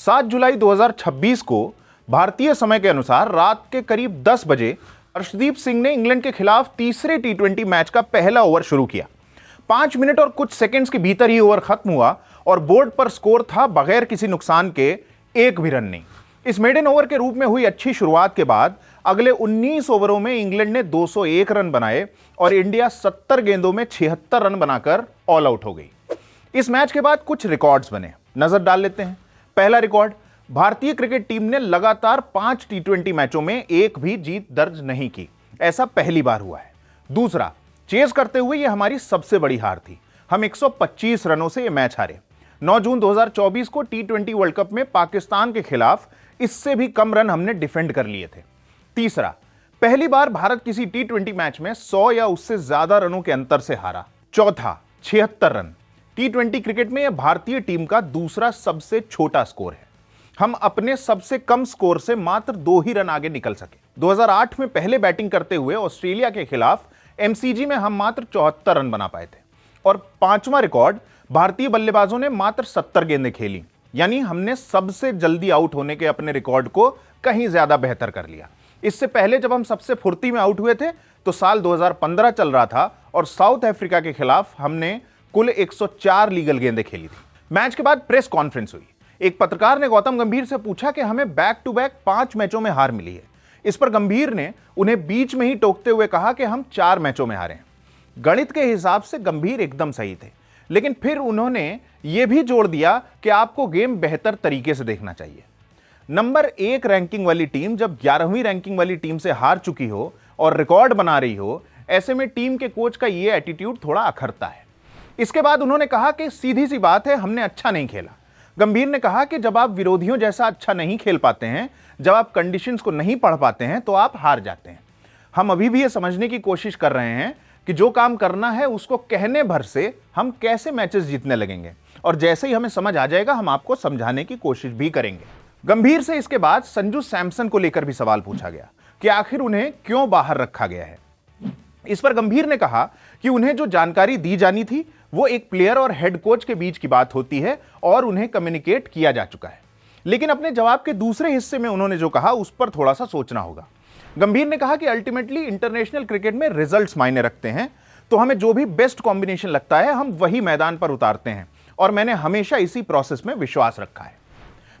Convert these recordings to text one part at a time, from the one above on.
7 जुलाई 2026 को भारतीय समय के अनुसार रात के करीब 10 बजे अर्शदीप सिंह ने इंग्लैंड के खिलाफ तीसरे टी20 मैच का पहला ओवर शुरू किया। 5 मिनट और कुछ सेकंड्स के भीतर ही ओवर खत्म हुआ और बोर्ड पर स्कोर था बगैर किसी नुकसान के एक भी रन नहीं। इस मेडन ओवर के रूप में हुई अच्छी शुरुआत के बाद अगले 19 ओवरों में इंग्लैंड ने 201 रन बनाए और इंडिया 70 गेंदों में 76 रन बनाकर ऑल आउट हो गई। इस मैच के बाद कुछ रिकॉर्ड्स बने, नजर डाल लेते हैं। पहला रिकॉर्ड, भारतीय क्रिकेट टीम ने लगातार 5 टी20 मैचों में एक भी जीत दर्ज नहीं की, ऐसा पहली बार हुआ है। दूसरा, चेस करते हुए यह हमारी सबसे बड़ी हार थी। हम 125 रनों से यह मैच हारे। 9 जून 2024 को टी20 वर्ल्ड कप में पाकिस्तान के खिलाफ इससे भी कम रन हमने डिफेंड कर लिए थे। तीसरा, पहली बार भारत किसी टी20 मैच में 100 या उससे ज्यादा रनों के अंतर से हारा। चौथा, 76 रन। टी20 क्रिकेट में यह भारतीय टीम का दूसरा सबसे छोटा स्कोर है। हम अपने सबसे कम स्कोर से मात्र 2 ही रन आगे निकल सके। 2008 में पहले बैटिंग करते हुए ऑस्ट्रेलिया के खिलाफ एमसीजी में हम मात्र 74 रन बना पाए थे। और पांचवा रिकॉर्ड, भारतीय बल्लेबाजों ने मात्र 70 गेंदें खेली, यानी हमने सबसे जल्दी आउट होने के अपने रिकॉर्ड को कहीं ज्यादा बेहतर कर लिया। इससे पहले जब हम सबसे फुर्ती में आउट हुए थे तो साल 2015 चल रहा था और साउथ अफ्रीका के खिलाफ हमने कुल 104 लीगल गेंदें खेली थी। मैच के बाद प्रेस कॉन्फ्रेंस हुई। एक पत्रकार ने गौतम गंभीर से पूछा कि हमें बैक टू बैक 5 मैचों में हार मिली है। इस पर गंभीर ने उन्हें बीच में ही टोकते हुए कहा कि हम 4 मैचों में हारे हैं। गणित के हिसाब से गंभीर एकदम सही थे, लेकिन फिर उन्होंने यह भी जोड़ दिया कि आपको गेम बेहतर तरीके से देखना चाहिए। नंबर 1 रैंकिंग वाली टीम जब 11वीं रैंकिंग वाली टीम से हार चुकी हो और रिकॉर्ड बना रही हो, ऐसे में टीम के कोच का यह एटीट्यूड थोड़ा अखरता है। इसके बाद उन्होंने कहा कि सीधी सी बात है, हमने अच्छा नहीं खेला। गंभीर ने कहा कि जब आप विरोधियों जैसा अच्छा नहीं खेल पाते हैं, जब आप कंडीशंस को नहीं पढ़ पाते हैं, तो आप हार जाते हैं। हम अभी भी यह समझने की कोशिश कर रहे हैं कि जो काम करना है उसको कहने भर से हम कैसे मैचेस जीतने लगेंगे, और जैसे ही हमें समझ आ जाएगा हम आपको समझाने की कोशिश भी करेंगे। गंभीर से इसके बाद संजू सैमसन को लेकर भी सवाल पूछा गया कि आखिर उन्हें क्यों बाहर रखा गया है। इस पर गंभीर ने कहा कि उन्हें जो जानकारी दी जानी थी वो एक प्लेयर और हेड कोच के बीच की बात होती है और उन्हें कम्युनिकेट किया जा चुका है। लेकिन अपने जवाब के दूसरे हिस्से में उन्होंने जो कहा उस पर थोड़ा सा सोचना होगा। गंभीर ने कहा कि अल्टीमेटली इंटरनेशनल क्रिकेट में रिजल्ट्स मायने रखते हैं, तो हमें जो भी बेस्ट कॉम्बिनेशन लगता है हम वही मैदान पर उतारते हैं, और मैंने हमेशा इसी प्रोसेस में विश्वास रखा है।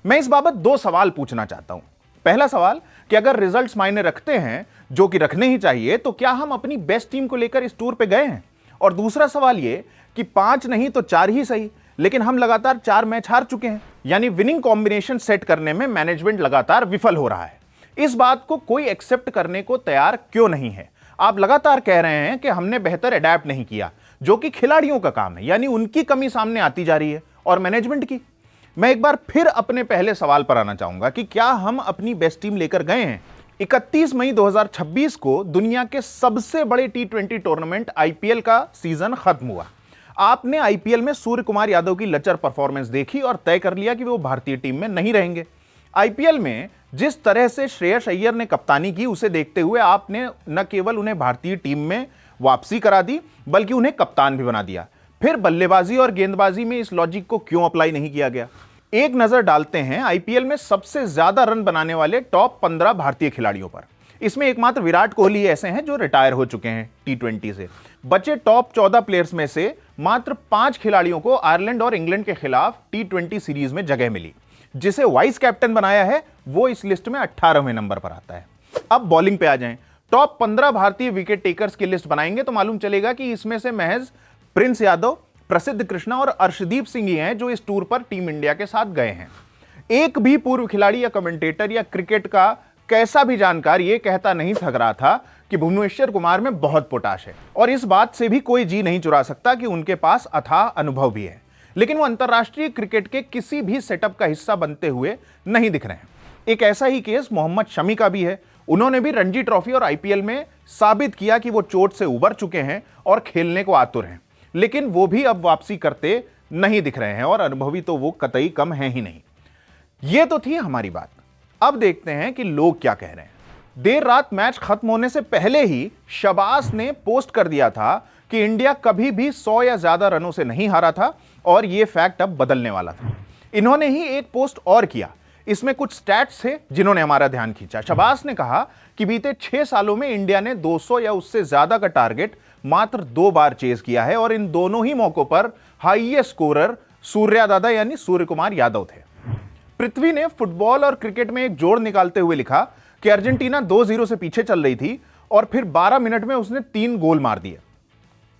मैं इस बाबत 2 सवाल पूछना चाहता हूं। पहला सवाल कि अगर रिजल्ट्स मायने रखते हैं, जो कि रखने ही चाहिए, तो क्या हम अपनी बेस्ट टीम को लेकर इस टूर पे गए हैं? और दूसरा सवाल यह कि 5 नहीं तो 4 ही सही, लेकिन हम लगातार 4 मैच हार चुके हैं, यानी विनिंग कॉम्बिनेशन सेट करने में मैनेजमेंट लगातार विफल हो रहा है। इस बात को कोई एक्सेप्ट करने को तैयार क्यों नहीं है? आप लगातार कह रहे हैं कि हमने बेहतर अडैप्ट नहीं किया, जो कि खिलाड़ियों का काम है, यानी उनकी कमी सामने आती जा रही है, और मैनेजमेंट की। मैं एक बार फिर अपने पहले सवाल पर आना चाहूंगा कि क्या हम अपनी बेस्ट टीम लेकर गए हैं? 31 मई 2026 को दुनिया के सबसे बड़े टी20 टूर्नामेंट आईपीएल का सीजन खत्म हुआ। आपने आईपीएल में सूर्य कुमार यादव की लचर परफॉर्मेंस देखी और तय कर लिया कि वो भारतीय टीम में नहीं रहेंगे। आईपीएल में जिस तरह से श्रेयस अय्यर ने कप्तानी की, उसे देखते हुए आपने न केवल उन्हें भारतीय टीम में वापसी करा दी, बल्कि उन्हें कप्तान भी बना दिया। फिर बल्लेबाजी और गेंदबाजी में इस लॉजिक को क्यों अप्लाई नहीं किया गया? एक नजर डालते हैं आईपीएल में सबसे ज्यादा रन बनाने वाले टॉप 15 भारतीय खिलाड़ियों पर। इसमें एकमात्र विराट कोहली ऐसे हैं जो रिटायर हो चुके हैं टी20 से। बचे टॉप 14 प्लेयर्स में से मात्र 5 खिलाड़ियों को आयरलैंड और इंग्लैंड के खिलाफ टी20 सीरीज में जगह मिली। जिसे वाइस कैप्टन बनाया है वो इस लिस्ट में 18वें नंबर पर आता है। अब बॉलिंग पे आ जाएं। टॉप 15 भारतीय विकेट टेकर्स की लिस्ट बनाएंगे तो मालूम चलेगा कि इसमें से महज प्रिंस यादव, प्रसिद्ध कृष्णा और अर्शदीप सिंह ही हैं जो इस टूर पर टीम इंडिया के साथ गए हैं। एक भी पूर्व खिलाड़ी या कमेंटेटर या क्रिकेट का कैसा भी जानकार यह कहता नहीं थक रहा था कि भुवनेश्वर कुमार में बहुत पोटाश है, और इस बात से भी कोई जी नहीं चुरा सकता कि उनके पास अथाह अनुभव भी है। लेकिन वो अंतर्राष्ट्रीय क्रिकेट के किसी भी सेटअप का हिस्सा बनते हुए नहीं दिख रहे हैं। एक ऐसा ही केस मोहम्मद शमी का भी है। उन्होंने भी रणजी ट्रॉफी और आईपीएल में साबित किया कि वो चोट से उबर चुके हैं और खेलने को आतुर हैं, लेकिन वो भी अब वापसी करते नहीं दिख रहे हैं, और अनुभवी तो वो कतई कम है ही नहीं। ये तो थी हमारी बात। अब देखते हैं कि लोग क्या कह रहे हैं। देर रात मैच खत्म होने से पहले ही शबास ने पोस्ट कर दिया था कि इंडिया कभी भी 100 या ज्यादा रनों से नहीं हारा था, और यह फैक्ट अब बदलने वाला था। इन्होंने ही एक पोस्ट और किया। इसमें कुछ स्टैट्स थे जिन्होंने हमारा ध्यान खींचा। शबास ने कहा कि बीते 6 सालों में इंडिया ने 200 या उससे ज्यादा का टारगेट मात्र 2 बार चेज किया है और इन दोनों ही मौकों पर हाईएस्ट स्कोरर सूर्या दादा यानी सूर्य कुमार यादव थे। पृथ्वी ने फुटबॉल और क्रिकेट में एक जोड़ निकालते हुए लिखा कि अर्जेंटीना 2-0 से पीछे चल रही थी और फिर 12 मिनट में उसने 3 गोल मार दिए।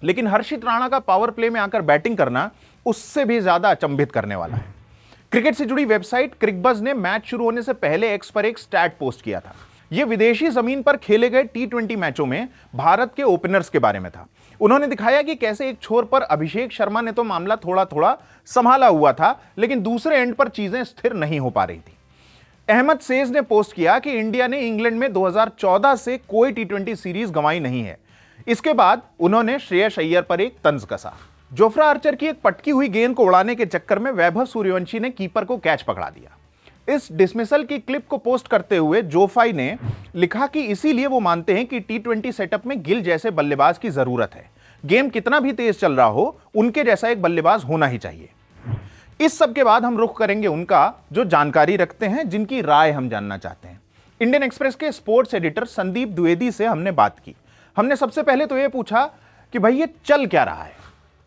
लेकिन हर्षित राणा का पावर प्ले में आकर बैटिंग करना उससे भी ज्यादा अचंभित करने वाला है। क्रिकेट से जुड़ी वेबसाइट क्रिकबज़ ने मैच शुरू होने से पहले एक्स पर एक स्टैट पोस्ट किया था। यह विदेशी जमीन पर खेले गए T20 मैचों में भारत के ओपनर्स के बारे में था। उन्होंने दिखाया कि कैसे एक छोर पर अभिषेक शर्मा ने तो मामला थोड़ा थोड़ा संभाला हुआ था, लेकिन दूसरे एंड पर चीजें स्थिर नहीं हो पा रही थी। अहमद सेज ने पोस्ट किया कि इंडिया ने इंग्लैंड में 2014 से कोई T20 सीरीज गंवाई नहीं है। इसके बाद उन्होंने श्रेयस अय्यर पर एक तंज कसा। जोफ्रा आर्चर की एक पटकी हुई गेंद को उड़ाने के चक्कर में वैभव सूर्यवंशी ने कीपर को कैच पकड़ा दिया। इस डिसमिसल की क्लिप को पोस्ट करते हुए जोफाई ने लिखा कि इसीलिए वो मानते हैं कि T20 सेटअप में गिल जैसे बल्लेबाज की जरूरत है। गेम कितना भी तेज चल रहा हो, उनके जैसा एक बल्लेबाज होना ही चाहिए। इस सब के बाद हम रुख करेंगे उनका जो जानकारी रखते हैं, जिनकी राय हम जानना चाहते हैं। इंडियन एक्सप्रेस के स्पोर्ट्स एडिटर संदीप द्विवेदी से हमने बात की। हमने सबसे पहले तो ये पूछा कि भाई ये चल क्या रहा है।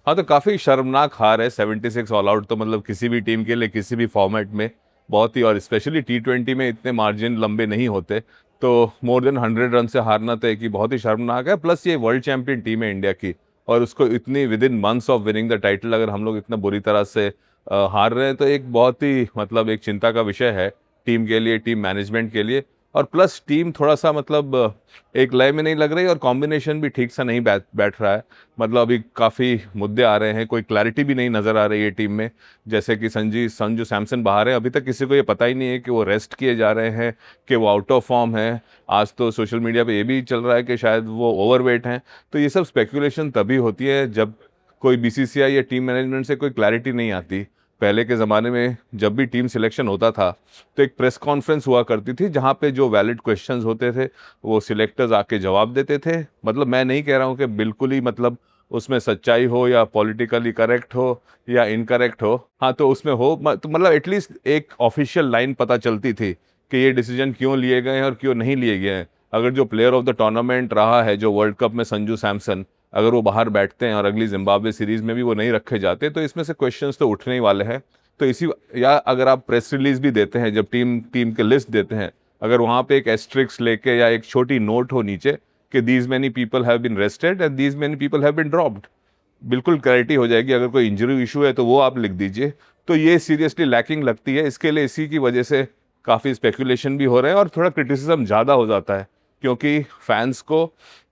हाँ, तो काफ़ी शर्मनाक हार है। 76 ऑल आउट तो मतलब किसी भी टीम के लिए किसी भी फॉर्मेट में बहुत ही, और स्पेशली T20 में इतने मार्जिन लंबे नहीं होते, तो मोर देन 100 रन से हारना तो एक ही बहुत ही शर्मनाक है। प्लस ये वर्ल्ड चैंपियन टीम है इंडिया की, और उसको इतनी with in months of winning the title अगर हम लोग इतना बुरी तरह से हार रहे हैं तो एक बहुत ही मतलब एक चिंता का विषय है टीम के लिए, टीम मैनेजमेंट के लिए। और प्लस टीम थोड़ा सा मतलब एक लय में नहीं लग रही और कॉम्बिनेशन भी ठीक सा नहीं बैठ रहा है। मतलब अभी काफ़ी मुद्दे आ रहे हैं, कोई क्लैरिटी भी नहीं नज़र आ रही है टीम में। जैसे कि संजू सैमसन बाहर है, अभी तक किसी को ये पता ही नहीं है कि वो रेस्ट किए जा रहे हैं कि वो आउट ऑफ फॉर्म है। आज तो सोशल मीडिया पे ये भी चल रहा है कि शायद वो ओवरवेट हैं। तो ये सब स्पेकुलेशन तभी होती है जब कोई BCCI या टीम मैनेजमेंट से कोई क्लैरिटी नहीं आती। पहले के ज़माने में जब भी टीम सिलेक्शन होता था तो एक प्रेस कॉन्फ्रेंस हुआ करती थी जहाँ पे जो वैलिड क्वेश्चंस होते थे वो सिलेक्टर्स आके जवाब देते थे। मतलब मैं नहीं कह रहा हूँ कि बिल्कुल ही मतलब उसमें सच्चाई हो या पॉलिटिकली करेक्ट हो या इनकरेक्ट हो, हाँ तो उसमें हो तो मतलब एटलीस्ट एक ऑफिशियल लाइन पता चलती थी कि ये डिसीजन क्यों लिए गए हैं और क्यों नहीं लिए गए हैं। अगर जो प्लेयर ऑफ द टूर्नामेंट रहा है जो वर्ल्ड कप में संजू सैमसन, अगर वो बाहर बैठते हैं और अगली जिम्बाब्वे सीरीज़ में भी वो नहीं रखे जाते तो इसमें से क्वेश्चंस तो उठने ही वाले हैं। तो इसी, या अगर आप प्रेस रिलीज भी देते हैं जब टीम के लिस्ट देते हैं, अगर वहाँ पे एक एस्ट्रिक्स लेके या एक छोटी नोट हो नीचे कि these many people have been arrested and these many people have been dropped, बिल्कुल क्लैरिटी हो जाएगी। अगर कोई इंजरी इशू है तो वो आप लिख दीजिए। तो ये सीरियसली लैकिंग लगती है। इसके लिए इसी की वजह से काफ़ी स्पेकुलेशन भी हो रहे हैं और थोड़ा क्रिटिसिज्म ज़्यादा हो जाता है, क्योंकि फैंस को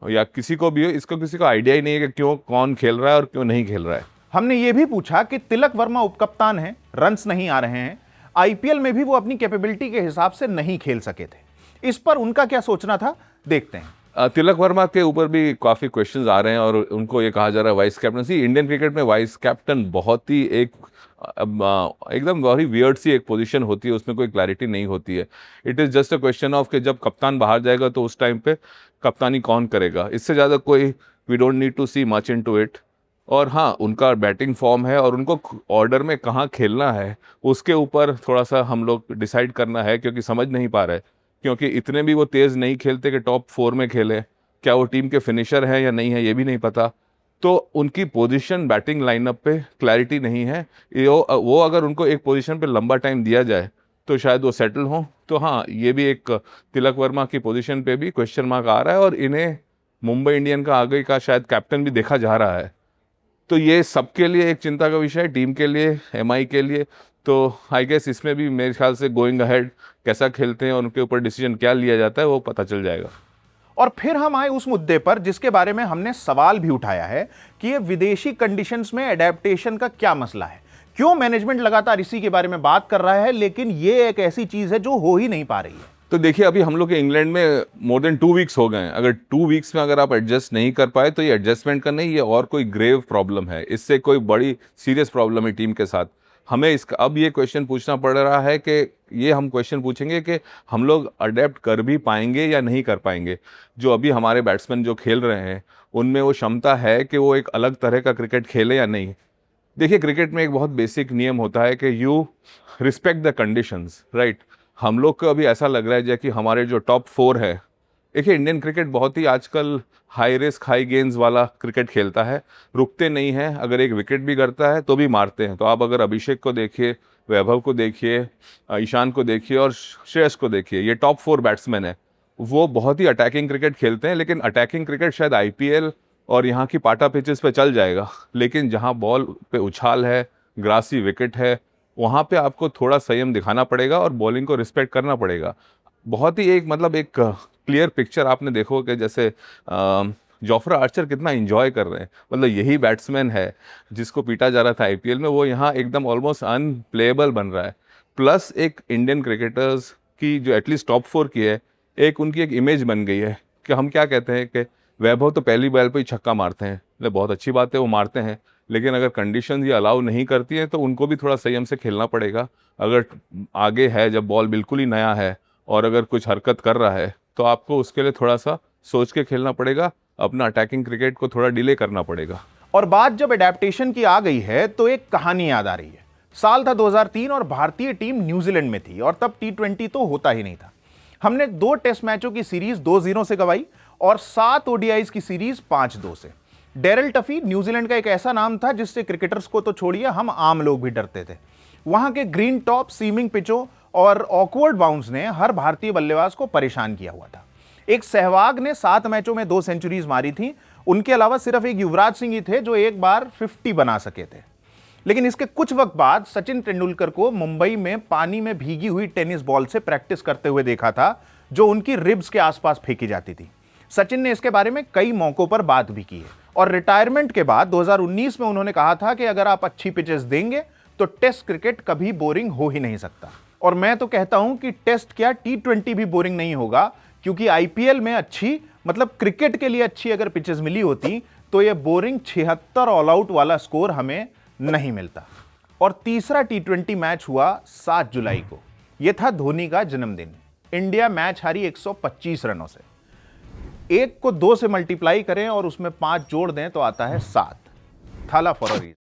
या किसी को भी इसको किसी को आइडिया ही नहीं है कि क्यों कौन खेल रहा है और क्यों नहीं खेल रहा है। हमने ये भी पूछा कि तिलक वर्मा उपकप्तान हैं, रन्स नहीं आ रहे हैं, IPL में भी वो अपनी कैपेबिलिटी के हिसाब से नहीं खेल सके थे। इस पर उनका क्या सोचना था, देखते हैं। तिलक वर्मा के ऊपर भी काफ़ी क्वेश्चंस आ रहे हैं और उनको ये कहा जा रहा है वाइस कैप्टनसी। इंडियन क्रिकेट में वाइस कैप्टन बहुत ही एकदम वेरी वियर्ड सी एक पोजीशन होती है, उसमें कोई क्लैरिटी नहीं होती है। It is just a question of कि जब कप्तान बाहर जाएगा तो उस टाइम पे कप्तानी कौन करेगा, इससे ज़्यादा कोई we don't need to see much into it. और हाँ, उनका बैटिंग फॉर्म है और उनको ऑर्डर में कहाँ खेलना है उसके ऊपर थोड़ा सा हम लोग डिसाइड करना है, क्योंकि समझ नहीं पा रहे, क्योंकि इतने भी वो तेज़ नहीं खेलते कि टॉप 4 में खेले। क्या वो टीम के फिनिशर हैं या नहीं है ये भी नहीं पता। तो उनकी पोजीशन बैटिंग लाइनअप पे क्लैरिटी नहीं है। वो अगर उनको एक पोजीशन पे लंबा टाइम दिया जाए तो शायद वो सेटल हों। तो हाँ, ये भी एक तिलक वर्मा की पोजीशन पे भी क्वेश्चन मार्क आ रहा है और इन्हें मुंबई इंडियन का आगे का शायद कैप्टन भी देखा जा रहा है। तो ये सबके लिए एक चिंता का विषय है, टीम के लिए, MI के लिए। तो आई गेस इसमें भी मेरे ख्याल से गोइंग अहेड कैसा खेलते हैं और उनके ऊपर डिसीजन क्या लिया जाता है वो पता चल जाएगा। और फिर हम आए उस मुद्दे पर जिसके बारे में हमने सवाल भी उठाया है कि ये विदेशी कंडीशंस में एडेप्टेशन का क्या मसला है, क्यों मैनेजमेंट लगातार इसी के बारे में बात कर रहा है, लेकिन ये एक ऐसी चीज है जो हो ही नहीं पा रही है। तो देखिए, अभी हम लोग के इंग्लैंड में मोर देन 2 वीक्स हो गए हैं। अगर 2 वीक्स में अगर आप एडजस्ट नहीं कर पाए तो ये एडजस्टमेंट का नहीं, ये और कोई ग्रेव प्रॉब्लम है, इससे कोई बड़ी सीरियस प्रॉब्लम है टीम के साथ। हमें इसका अब ये क्वेश्चन पूछना पड़ रहा है कि ये हम क्वेश्चन पूछेंगे कि हम लोग अडेप्ट कर भी पाएंगे या नहीं कर पाएंगे। जो अभी हमारे बैट्समैन जो खेल रहे हैं उनमें वो क्षमता है कि वो एक अलग तरह का क्रिकेट खेले या नहीं। देखिए, क्रिकेट में एक बहुत बेसिक नियम होता है कि you respect the conditions, right. हम लोग को अभी ऐसा लग रहा है जैसे कि हमारे जो टॉप 4 है, देखिए इंडियन क्रिकेट बहुत ही आजकल हाई रिस्क हाई गेंस वाला क्रिकेट खेलता है, रुकते नहीं हैं, अगर एक विकेट भी गिरता है तो भी मारते हैं। तो आप अगर अभिषेक को देखिए, वैभव को देखिए, ईशान को देखिए और श्रेयस को देखिए, ये टॉप 4 बैट्समैन है। वो बहुत ही अटैकिंग क्रिकेट खेलते हैं, लेकिन अटैकिंग क्रिकेट शायद आईपीएल और यहाँ की पाटा पिचेस पे चल जाएगा, लेकिन जहाँ बॉल पे उछाल है, ग्रासी विकेट है, वहाँ पे आपको थोड़ा संयम दिखाना पड़ेगा और बॉलिंग को रिस्पेक्ट करना पड़ेगा। बहुत ही एक मतलब एक क्लियर पिक्चर आपने देखो कि जैसे जोफ्रा आर्चर कितना एंजॉय कर रहे हैं, मतलब यही बैट्समैन है जिसको पीटा जा रहा था आईपीएल में, वो यहाँ एकदम ऑलमोस्ट अनप्लेएबल बन रहा है। प्लस एक इंडियन क्रिकेटर्स की जो एटलीस्ट टॉप 4 की है, एक उनकी एक इमेज बन गई है कि हम क्या कहते हैं कि वैभव तो पहली बॉल पे ही छक्का मारते हैं, मतलब बहुत अच्छी बात है वो मारते हैं, लेकिन अगर कंडीशन ये अलाउ नहीं करती है तो उनको भी थोड़ा संयम से खेलना पड़ेगा। अगर आगे है, जब बॉल बिल्कुल ही नया है और अगर कुछ हरकत कर रहा है तो आपको उसके लिए थोड़ा सा सोच के खेलना पड़ेगा, अपना अटैकिंग क्रिकेट को थोड़ा डिले करना पड़ेगा। और बात जब एडेप्टेशन की आ गई है तो एक कहानी याद आ रही है। साल था 2003 और भारतीय टीम न्यूजीलैंड में थी और तब T20 तो होता ही नहीं था। हमने 2 टेस्ट मैचों की सीरीज 2-0 से गंवाई और 7 ओडीआईज की सीरीज 5-2 से। डेरिल टफी न्यूजीलैंड का एक ऐसा नाम था जिससे क्रिकेटर्स को तो छोड़िए, हम आम लोग भी डरते थे। वहां के ग्रीन टॉप, सीमिंग पिचों और ऑकवर्ड बाउंस ने हर भारतीय बल्लेबाज को परेशान किया हुआ था। एक सहवाग ने 7 मैचों में 2 सेंचुरीज मारी थी। उनके अलावा सिर्फ एक युवराज सिंह ही थे जो एक बार 50 बना सके थे। लेकिन इसके कुछ वक्त बाद सचिन तेंदुलकर को मुंबई में पानी में भीगी हुई टेनिस बॉल से प्रैक्टिस करते हुए देखा था, जो उनकी रिब्स के आसपास फेंकी जाती थी। सचिन ने इसके बारे में कई मौकों पर बात भी की है और रिटायरमेंट के बाद 2019 में उन्होंने कहा था कि अगर आप अच्छी पिचेस देंगे तो टेस्ट क्रिकेट कभी बोरिंग हो ही नहीं सकता। और मैं तो कहता हूं कि टेस्ट क्या T20 भी बोरिंग नहीं होगा, क्योंकि आईपीएल में अच्छी, मतलब क्रिकेट के लिए अच्छी अगर पिचेस मिली होती तो यह बोरिंग 76 ऑल आउट वाला स्कोर हमें नहीं मिलता। और तीसरा T20 मैच हुआ 7 जुलाई को। यह था धोनी का जन्मदिन। इंडिया मैच हारी 125 रनों से। 1 को 2 से मल्टीप्लाई करें और उसमें 5 जोड़ दें तो आता है 7। थाला फॉर अ रीजन।